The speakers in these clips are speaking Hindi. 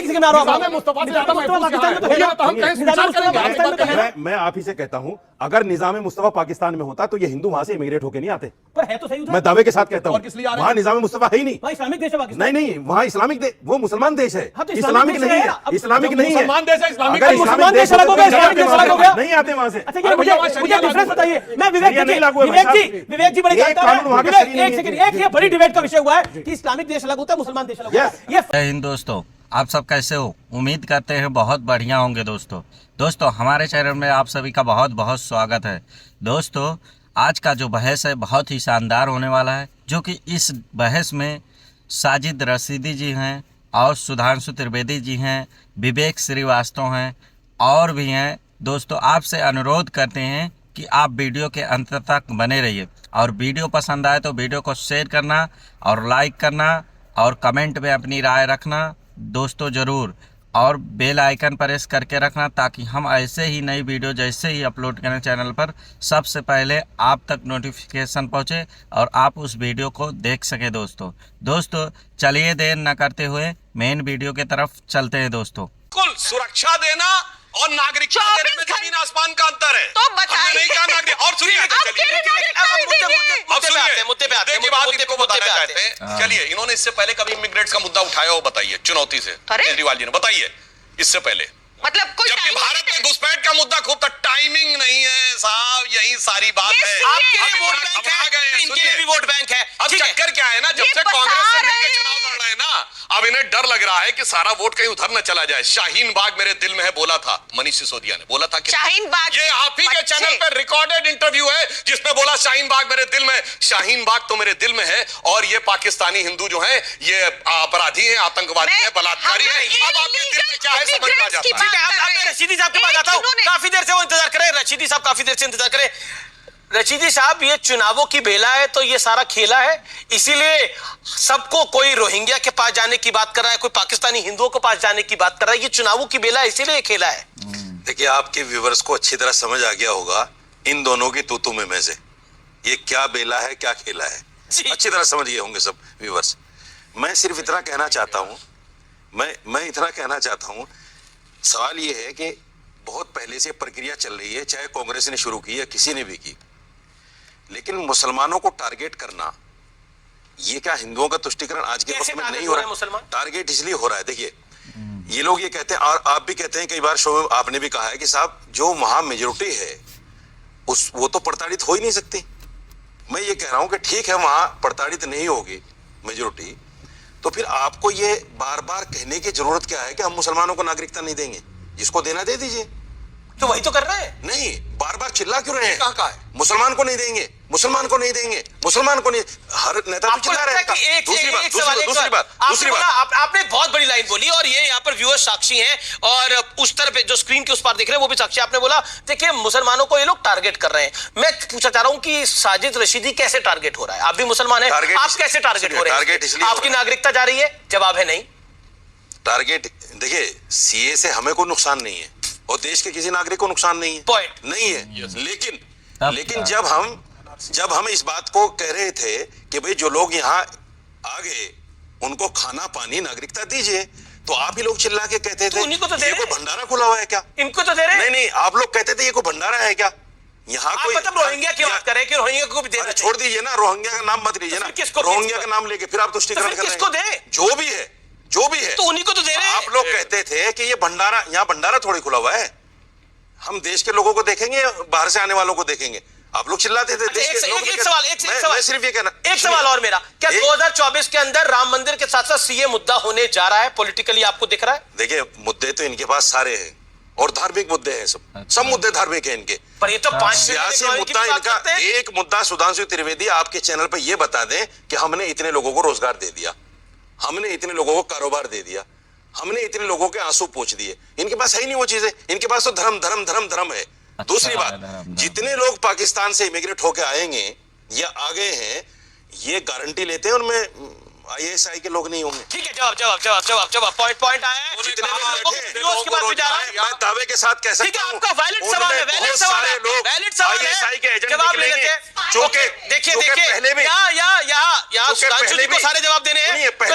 नहीं किसी के में आरोप। मैं आप ही से कहता हूं, अगर निजाम मुस्तफा पाकिस्तान में होता तो ये हिंदू वहां से इमिग्रेट होके नहीं आते। पर है तो सही उधर। मैं दावे के साथ कहता हूं, किस लिए आ रहे हैं? वहां निजाम मुस्तफा है ही नहीं। वहाँ इस्लामिक देश है पाकिस्तान। नहीं, वहां इस्लामिक वो मुसलमान देश है, हाँ, तो इस्लामिक देश नहीं है। है, अब इस्लामिक नहीं है। मुसलमान देश है, इस्लामिक अगर मुसलमान देश अलग हो गया, इस्लामिक देश अलग हो गया। नहीं आते वहां से। अच्छा ये मुझे डिफरेंस बताइए। मैं विवेक नहीं जी लागू है विवेक भाई जी विवेक जी बड़ी एक कानून वहां का विवेक, शरीय नहीं एक है। सेकंड, एक ये बड़ी डिबेट का विषय हुआ है कि इस्लामिक देश अलग होता है, मुसलमान देश अलग होता है। ये जय हिंद दोस्तों, आप सब कैसे हो? उम्मीद करते हैं बहुत बढ़िया होंगे दोस्तों हमारे चैनल में आप सभी का बहुत बहुत स्वागत है। दोस्तों आज का जो बहस है बहुत ही शानदार होने वाला है, जो कि इस बहस में साजिद रशीदी जी हैं और सुधांशु त्रिवेदी जी हैं, विवेक श्रीवास्तव हैं और भी हैं। दोस्तों आपसे अनुरोध करते हैं कि आप वीडियो के अंत तक बने रहिए और वीडियो पसंद आए तो वीडियो को शेयर करना और लाइक करना और कमेंट में अपनी राय रखना दोस्तों ज़रूर, और बेल आइकन प्रेस करके रखना ताकि हम ऐसे ही नई वीडियो जैसे ही अपलोड करें चैनल पर सबसे पहले आप तक नोटिफिकेशन पहुंचे और आप उस वीडियो को देख सकें। दोस्तों चलिए देर न करते हुए मेन वीडियो की तरफ चलते हैं। दोस्तों बिल्कुल सुरक्षा देना और नागरिकता देने में जमीन आसमान का अंतर है। तो बताइए। हमने नहीं कहा नागरिक। और सुनिए अब केवल नागरिकता नहीं देंगे। मुद्दे पे आते हैं। चलिए, इन्होंने इससे पहले कभी इमिग्रेट्स का मुद्दा उठाया हो? बताइए, चुनौती से केजरीवाल जी ने बताइए इससे पहले। मतलब कोई जबकि टाइमिंग भारत नहीं में घुसपैठ का मुद्दा खूब था, टाइमिंग नहीं है साहब, यही सारी बात ये है। सुनिए। आपके लिए अब वोट बैंक है, तो इनके लिए भी वोट बैंक है। अब ठीक है। चक्कर क्या है ना, जब ये से बता कांग्रेस से मिलकर रहे चुनाव हैं। लड़ रहे हैं ना, अब इन्हें डर लग रहा है कि सारा वोट कहीं उधर न चला जाए। शाहीन बाग मेरे दिल में है बोला था मनीष सिसोदिया ने, बोला था कि शाहीन बाग ये आप ही के चैनल पर रिकॉर्डेड इंटरव्यू है जिसमें बोला शाहीन बाग मेरे दिल में। शाहीन बाग तो मेरे दिल में है और ये पाकिस्तानी हिंदू जो है ये अपराधी है, आतंकवादी है, बलात्कारी है। अब आपके दिल में क्या है समझ में आ जाता है। ठीक है, अब मैं रशीदी साहब के पास आता हूं। काफी देर से वो इंतजार कर रहे हैं। रशीदी साहब काफी देर से इंतजार करें। रशीदी साहब, ये चुनावों की बेला है तो ये सारा खेला है, इसीलिए सबको कोई रोहिंग्या के पास जाने की बात कर रहा है, कोई पाकिस्तानी हिंदुओं के पास जाने की बात कर रहा है। ये चुनावों की बेला है, इसीलिए ये खेला है। देखिए, आपके व्यूवर्स को अच्छी तरह समझ आ गया होगा इन दोनों की तूतू में से ये क्या बेला है क्या खेला है। अच्छी तरह समझ गए होंगे सब व्यूवर्स। मैं सिर्फ इतना कहना चाहता हूं, मैं इतना कहना चाहता हूं, सवाल ये है कि बहुत पहले से प्रक्रिया चल रही है, चाहे कांग्रेस ने शुरू की या किसी ने भी की, लेकिन मुसलमानों को टारगेट करना ये क्या हिंदुओं का तुष्टीकरण आज के वक्त में नहीं हो रहा है। टारगेट इसलिए हो रहा है, देखिए ये लोग ये कहते हैं और आप भी कहते हैं, कई बार शो में आपने भी कहा है कि साहब जो वहां मेजोरिटी है वो तो प्रताड़ित हो ही नहीं सकती। मैं ये कह रहा हूं कि ठीक है वहां प्रताड़ित नहीं होगी मेजोरिटी, तो फिर आपको ये बार बार कहने की जरूरत क्या है कि हम मुसलमानों को नागरिकता नहीं देंगे, जिसको देना दे दीजिए। तो वही तो कर रहे हैं। नहीं, बार बार चिल्ला क्यों रहे हैं? कहाँ है? मुसलमान को नहीं देंगे, मुसलमान को नहीं देंगे, मुसलमान को नहीं। हर नेता तो चिल्ला रहे हैं। दूसरी बात आपने बहुत बड़ी लाइन बोली और ये यहाँ पर व्यूअर्स साक्षी हैं और उस तरफ जो स्क्रीन के उस पार देख रहे हैं वो भी साक्षी। आपने बोला देखिए मुसलमानों को ये लोग टारगेट कर रहे हैं। मैं पूछना चाह रहा हूँ कि साजिद रशीदी कैसे टारगेट हो रहा है? आप भी मुसलमान हैं, आप कैसे टारगेट हो रहे हैं? टारगेट इसलिए आपकी नागरिकता जा रही है? जवाब है नहीं। टारगेट देखिए, सीए से हमें कोई नुकसान नहीं है और देश के किसी नागरिक को नुकसान नहीं है, पॉइंट नहीं है। लेकिन जब हम इस बात को कह रहे थे कि भाई जो लोग यहाँ आ गए उनको खाना पानी नागरिकता दीजिए, तो आप ही लोग चिल्ला के कहते थे ये कोई भंडारा खुला हुआ है क्या? इनको तो दे रहे हैं। नहीं, आप लोग कहते थे ये कोई भंडारा है क्या? यहाँ कोई मतलब रोहिंग्या की बात करें कि रोहिंग्या को भी दे रहे। छोड़ दीजिए ना, रोहिंग्या का नाम मत लीजिए ना। रोहिंग्या का नाम लेके फिर आप तुष्टीकरण कर रहे हैं। किसको दे? जो भी है तो उन्हीं को तो दे रहे हैं। आप लोग कहते थे कि ये भंडारा, यहाँ भंडारा थोड़ी खुला हुआ है। हम देश के लोगों को देखेंगे, बाहर से आने वालों को देखेंगे। आप लोग चिल्लाते थे। एक सवाल सिर्फ ये कहना, एक सवाल और मेरा, क्या 2024 के अंदर राम मंदिर के साथ साथ सीए मुद्दा होने जा रहा है? पॉलिटिकली आपको दिख रहा है? देखिए, मुद्दे तो इनके पास सारे हैं और धार्मिक मुद्दे हैं, सब मुद्दे धार्मिक हैं इनके। पर ये तो 5 सियासी मुद्दा इनका एक मुद्दा। सुधांशु त्रिवेदी आपके चैनल पर ये बता दें कि हमने इतने लोगों को रोजगार दे दिया, हमने इतने लोगों को कारोबार दे दिया, हमने इतने लोगों के आंसू पोंछ दिए। इनके पास है ही नहीं वो चीजें, इनके पास तो धर्म धर्म धर्म धर्म है। दूसरी बात, जितने लोग पाकिस्तान से इमिग्रेट होकर आएंगे या आ गए हैं, ये गारंटी लेते हैं उनमें IASI के लोग नहीं होंगे। ठीक है, जवाब पॉइंट आया है। जितने भी बैठे बात पे जा रहा हूं। मैं दावे के साथ कह ठीक सकता है, हूं आपका वैलिड सवाल है, वैलिड सवाल है, वैलिड सवाल है, ISI के एजेंट जवाब ले निकलेंगे, लेते हैं। जो ओके, कि देखिए पहले भी यहाँ सुधांशु जी को सारे जवाब देने हैं, तो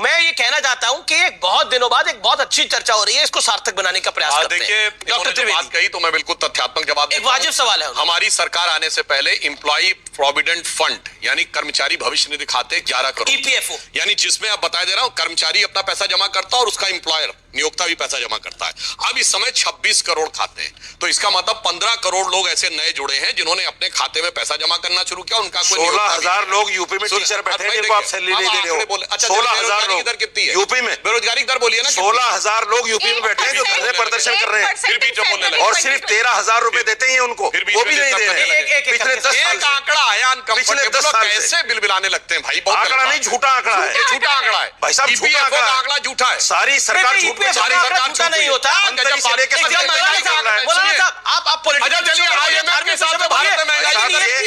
मैं ये कहना चाहता हूँ कि एक बहुत दिनों बाद एक बहुत अच्छी चर्चा हो रही है, इसको सार्थक बनाने का प्रयास करते हैं। देखिए, डॉक्टर इन्होंने जो बात कही तो मैं बिल्कुल तथ्यात्मक जवाब एक वाजिब सवाल है उनका। हमारी सरकार आने से पहले एम्प्लॉय प्रोविडेंट फंड यानी कर्मचारी भविष्य निधि खाते 11 करोड़ EPFO यानी जिसमें आप बता दे रहा हूं कर्मचारी अपना पैसा जमा करता है और उसका एम्प्लॉयर नियोक्ता भी पैसा जमा करता है। अब इस समय 26 करोड़ खाते हैं, तो इसका मतलब 15 करोड़ लोग ऐसे नए जुड़े हैं जिन्होंने अपने खाते में पैसा जमा करना शुरू किया। उनका कोई 16,000 लोग यूपी में टीचर बैठे हैं जिनको आप सैलरी नहीं दे रहे हो। अच्छा, 16,000 लोग दर कितनी है यूपी में? बेरोजगारी दर बोलिए ना। 16,000 लोग यूपी में बैठे हैं जो धरने प्रदर्शन कर रहे हैं, फिर भी जो बोलने लगे और सिर्फ 13,000 रुपए देते हैं उनको, फिर भी वो भी नहीं दे रहे हैं। पिछले 10 साल एक आंकड़ा आया पिछले 10 साल से कैसे बिलबिलाने लगते हैं भाई। बहुत आंकड़ा नहीं, झूठा आंकड़ा है, ये झूठा आंकड़ा है भाई साहब, झूठा EPFO आंकड़ा का है। आंकड़ा झूठा है। सारी सरकार झूठ में, सारी सरकार झूठा नहीं होता। मंत्री से लेकर सब महंगाई कर रहा है। मौलाना साहब, आप पॉलिटिकल अच्छा, चलिए, IMF के हिसाब से भारत में महंगाई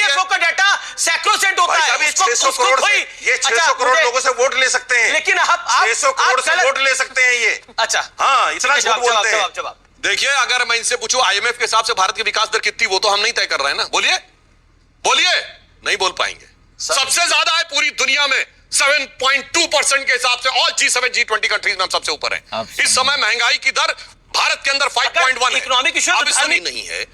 EPFO का डाटा सैक्रोसेंट होता भाई है। साहब, ये उसको- 600 उसको करोड़ से, कोई- ये 600 अच्छा, करोड़ मुझे- लोगों से वोट ले सकते हैं। लेकिन आप 600 करोड़ से गलत- वोट ले सकते हैं ये। अच्छा, हाँ, इतना झूठ बोलते हैं। जवाब देखिए, अगर मैं इनसे पूछूं IMF के हिसाब से भारत की विकास दर कितनी, वो तो हम नहीं तय कर रहे हैं ना। बोलिए बोलिए, नहीं बोल पाएंगे। सबसे ज्यादा है पूरी दुनिया में 7.2% के हिसाब से, और G7 G20 कंट्रीज में हम सबसे ऊपर हैं। इस समय महंगाई की दर भारत के अंदर 5.1 है। इकोनॉमिक इशू अब इसमें नहीं है,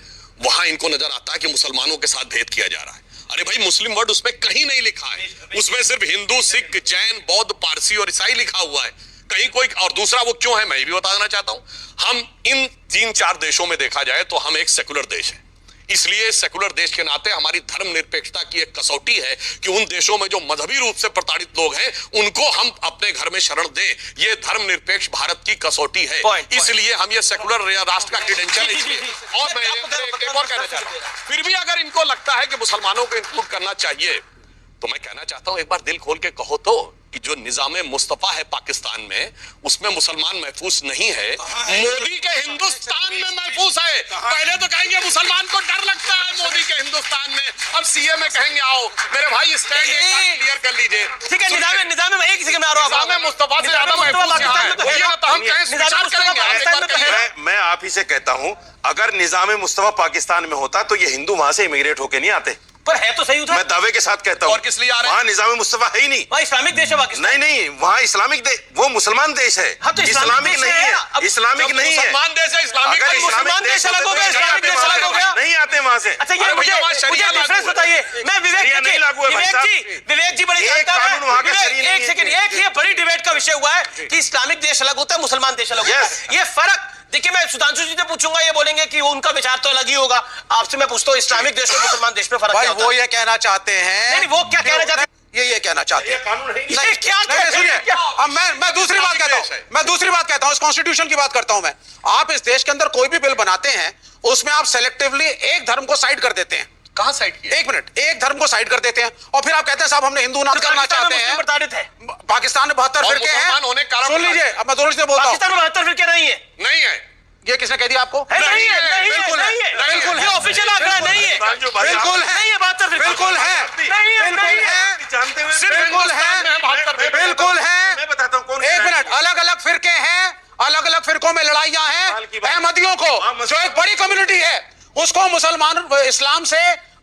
वहां इनको नजर आता है कि मुसलमानों के साथ भेद किया जा रहा है। अरे भाई, मुस्लिम वर्ड उसमें कहीं नहीं लिखा है, उसमें सिर्फ हिंदू, सिख, जैन, बौद्ध, पारसी और ईसाई लिखा हुआ है। कहीं कोई, और दूसरा वो क्यों है मैं भी बता देना चाहता हूं। हम इन 3-4 देशों में देखा जाए तो हम एक सेकुलर देश है, इसलिए सेकुलर देश के नाते हमारी धर्मनिरपेक्षता की एक कसौटी है कि उन देशों में जो मजहबी रूप से प्रताड़ित लोग हैं उनको हम अपने घर में शरण दें। ये धर्मनिरपेक्ष भारत की कसौटी है, इसलिए हम ये सेकुलर राष्ट्र का क्रेडेंशियल है। और मैं एक और कहना चाहता हूं, फिर भी अगर इनको लगता है कि मुसलमानों को इंक्लूड करना चाहिए, तो मैं कहना चाहता हूं एक बार दिल खोल के कहो तो कि जो निजामे मुस्तफा है पाकिस्तान में, उसमें मुसलमान महफूज नहीं है, मोदी के हिंदुस्तान में महफूज है। पहले तो कहेंगे मुसलमान को डर लगता है मोदी के हिंदुस्तान में, अब सीए में कहेंगे आओ मेरे भाई स्टैंड क्लियर कर लीजिए। ठीक है, निजाम में एक सेकंड में आ रहा हूं। निजामे मुस्तफा से ज्यादा महफूज यहाँ है। बोलिए ना, तो हम कहें विचार करेंगे। मैं आप ही से कहता हूं, अगर निजाम मुस्तफा पाकिस्तान में होता तो ये हिंदू वहां से इमिग्रेट होके नहीं आते। पर है तो सही उधर। मैं दावे के साथ कहता हूं। और किस लिए आ रहे हैं? वहां निजाम मुस्तफा है ही नहीं। वहाँ इस्लामिक देश है पाकिस्तान। नहीं, वहां इस्लामिक देश, वो मुसलमान देश है। हाँ, तो इस्लामिक नहीं है, इस्लामिक नहीं है। मुसलमान देश है, इस्लामिक अगर मुसलमान देश अलग हो गया, इस्लामिक देश अलग हो गया। नहीं आते वहां से। अच्छा, ये मुझे डिफरेंस बताइए। मैं विवेक जी बड़ी एक कानून वहां का सही नहीं है। एक सेकंड, एक ये बड़ी डिबेट का विषय हुआ है कि इस्लामिक देश अलग होता है, मुसलमान देश अलग होता है। ये फर्क देखिए, मैं सुधांशु जी से पूछूंगा, ये बोलेंगे कि वो उनका विचार तो अलग ही होगा। आपसे मैं पूछता हूँ, इस्लामिक देश और मुसलमान देश में फर्क क्या होता है? वो ये कहना चाहते हैं, नहीं, वो क्या कहना चाहते हैं? ये कहना चाहते हैं। कानून है ही ये क्या नहीं, सुनिए, अब मैं दूसरी बात कहता हूं, इस कॉन्स्टिट्यूशन की बात करता हूं मैं। आप इस देश के अंदर कोई भी बिल बनाते हैं, उसमें आप सेलेक्टिवली एक धर्म को साइड कर देते हैं। कहां साइड किया? एक मिनट, एक धर्म को साइड कर देते हैं और फिर आप कहते हैं साहब हमने हिंदू नाथ करना चाहते हैं। प्रताड़ित है पाकिस्तान में 72 और फिरके हैं। मुसलमान होने के कारण सुन लीजिए, अब मैं जोर से बोलता हूं। पाकिस्तान में 72 फिरके नहीं है। नहीं है, ये किसने कह दिया आपको? नहीं है, बिल्कुल है, बिल्कुल है, ऑफिशियल आंकड़ा नहीं है, बिल्कुल है, नहीं है 72 फिरके, बिल्कुल है, बिल्कुल है, जानते हुए बिल्कुल है, बिल्कुल है। मैं बताता हूं कौन। एक मिनट, अलग अलग फिरके हैं, अलग अलग फिरकों में लड़ाइयां हैं। अहमदियों को, जो एक बड़ी कम्युनिटी है, उसको मुसलमान इस्लाम से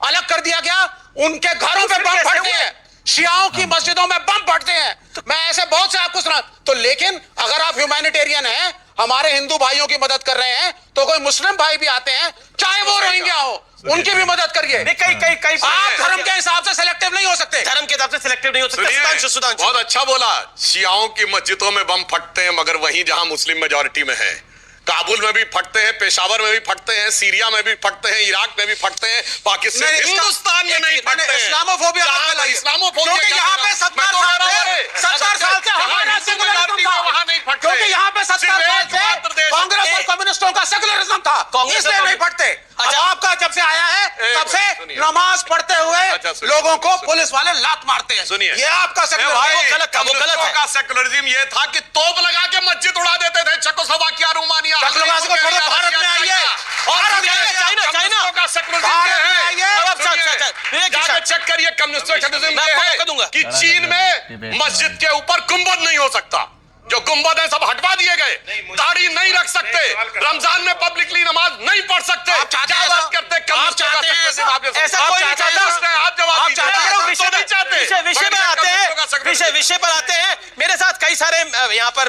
अलग कर दिया गया। उनके घरों पे बम फटते हैं, शियाओं की मस्जिदों में बम फटते हैं। मैं ऐसे बहुत से आपको सुना तो, लेकिन अगर आप ह्यूमैनिटेरियन हैं, हमारे हिंदू भाइयों की मदद कर रहे हैं, तो कोई मुस्लिम भाई भी आते हैं, चाहे वो रोहिंग्या हो, उनकी भी मदद करिए। कई आप धर्म के हिसाब से सिलेक्टिव नहीं हो सकते। धर्म के हिसाब से सिलेक्टिव नहीं हो सकते। सुधांशु बहुत अच्छा बोला। शियाओं की मस्जिदों में बम फटते हैं, मगर वहीं जहां मुस्लिम मेजॉरिटी में है, काबुल में भी फटते हैं, पेशावर में भी फटते हैं, सीरिया में भी फटते हैं, इराक में भी फटते हैं, पाकिस्तान, हिंदुस्तान में नहीं फटते हैं। इस्लामोफोबिया इस्लामोफोबिया, क्योंकि यहाँ पे 70 साल से हमारा सेकुलरिज्म था। वहां नहीं फटते, क्योंकि यहाँ पे 70 साल से कांग्रेस और कम्युनिस्टों का सेकुलरिज्म था, इसलिए नहीं फटते। अच्छा, आपका जब से आया है तब से नमाज पढ़ते हुए लोगों को पुलिस वाले लात मारते हैं। सुनिए, ये आपका सेकुलरिज्म गलत था। वो गलत का सेकुलरिज्म ये था कि तोप लगा के मस्जिद उड़ा देते थे। चेकोस्लोवाकिया, रोमानिया, चेकोस्लोवाकिया को छोड़ो, भारत में आइए। चाइना का सेकुलरिज्म है। चेक करिए, कम्युनिस्ट सेकुलरिज्म है कि चीन में मस्जिद के ऊपर गुंबद नहीं हो सकता। जो गुंबद है सब हटवा दिए गए, दाढ़ी नहीं रख सकते, रमजान में पब्लिकली नमाज नहीं पढ़ सकते। आप चाहते हैं क्या बात करते हैं? आप चाहते हैं ऐसा? ऐसा कोई नहीं चाहता। आप जवाब दीजिए। विषय पर आते हैं, विषय पर आते हैं। मेरे साथ कई सारे यहाँ पर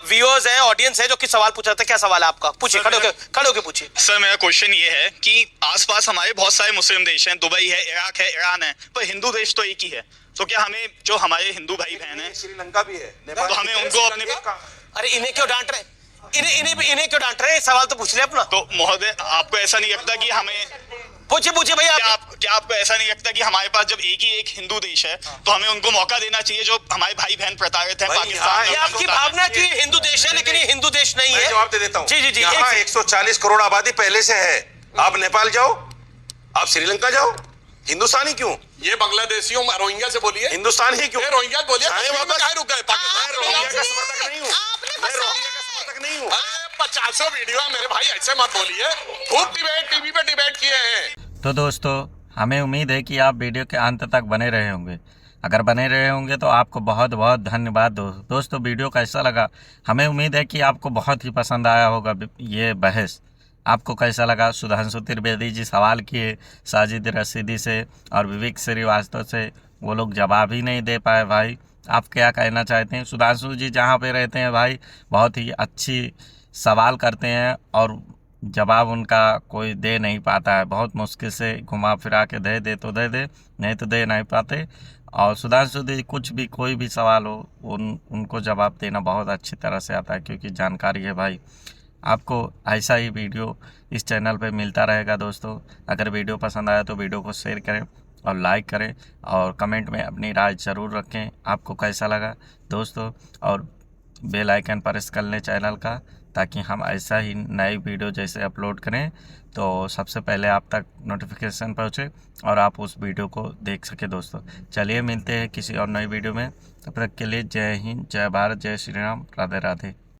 व्यूअर्स हैं, ऑडियंस है जो कि सवाल पूछ रहे थे। क्या सवाल है आपका? पूछिए, खड़े होके पूछिए। सर मेरा क्वेश्चन ये है कि आसपास हमारे बहुत सारे मुस्लिम देश हैं, दुबई है, इराक है, ईरान है, पर हिंदू देश तो एक ही है। तो क्या हमें जो हमारे हिंदू भाई बहन हैं, श्रीलंका भी है, तो हमें उनको अपने, अरे इन्हें क्यों डांट रहे? इन्हें क्यों डांट रहे? सवाल तो पूछ ले अपना। तो महोदय आपको ऐसा नहीं लगता कि हमें, पूछिए भैया। क्या आपको ऐसा नहीं लगता कि हमारे पास जब एक हिंदू देश है तो हमें उनको मौका देना चाहिए जो हमारे भाई बहन प्रताड़ित हैं पाकिस्तान ये में? आपकी भावना की हिंदू देश है, लेकिन ये हिंदू देश नहीं है। जवाब दे देता हूँ। जी। यहाँ 140 करोड़ आबादी पहले से है। आप नेपाल जाओ, आप श्रीलंका जाओ, हिंदुस्तानी क्यों? ये बांग्लादेशियों रोहिंग्या से बोलिए, हिंदुस्तान ही क्यों? रोहिंग्या बोलिए। वापस रुक गए? रोहिंग्या का समर्थक नहीं हूँ, मैं रोहिंग्या का समर्थक नहीं हूँ। 50 वीडियो है मेरे भाई, ऐसे मत बोलिए। खूब डिबेट टीवी पे डिबेट किए हैं। तो दोस्तों, हमें उम्मीद है कि आप वीडियो के अंत तक बने रहे होंगे। अगर बने रहे होंगे तो आपको बहुत बहुत धन्यवाद। दोस्तों, वीडियो कैसा लगा? हमें उम्मीद है कि आपको बहुत ही पसंद आया होगा ये बहस। आपको कैसा लगा? सुधांशु त्रिवेदी जी सवाल किए साजिद रशीदी से और विवेक श्रीवास्तव से, वो लोग जवाब ही नहीं दे पाए। भाई आप क्या कहना चाहते हैं? सुधांशु जी जहाँ पे रहते हैं भाई, बहुत ही अच्छी सवाल करते हैं और जवाब उनका कोई दे नहीं पाता है। बहुत मुश्किल से घुमा फिरा के दे तो दे, नहीं तो दे नहीं पाते। और सुधांशु जी कुछ भी, कोई भी सवाल हो, उनको जवाब देना बहुत अच्छी तरह से आता है, क्योंकि जानकारी है भाई। आपको ऐसा ही वीडियो इस चैनल पे मिलता रहेगा दोस्तों। अगर वीडियो पसंद आया तो वीडियो को शेयर करें और लाइक करें और कमेंट में अपनी राय ज़रूर रखें, आपको कैसा लगा दोस्तों। और बेल आइकन प्रेस कर लें चैनल का, ताकि हम ऐसा ही नए वीडियो जैसे अपलोड करें तो सबसे पहले आप तक नोटिफिकेशन पहुँचे और आप उस वीडियो को देख सके दोस्तों। चलिए मिलते हैं किसी और नई वीडियो में, तब तक के लिए जय हिंद, जय भारत, जय श्री राम, राधे राधे।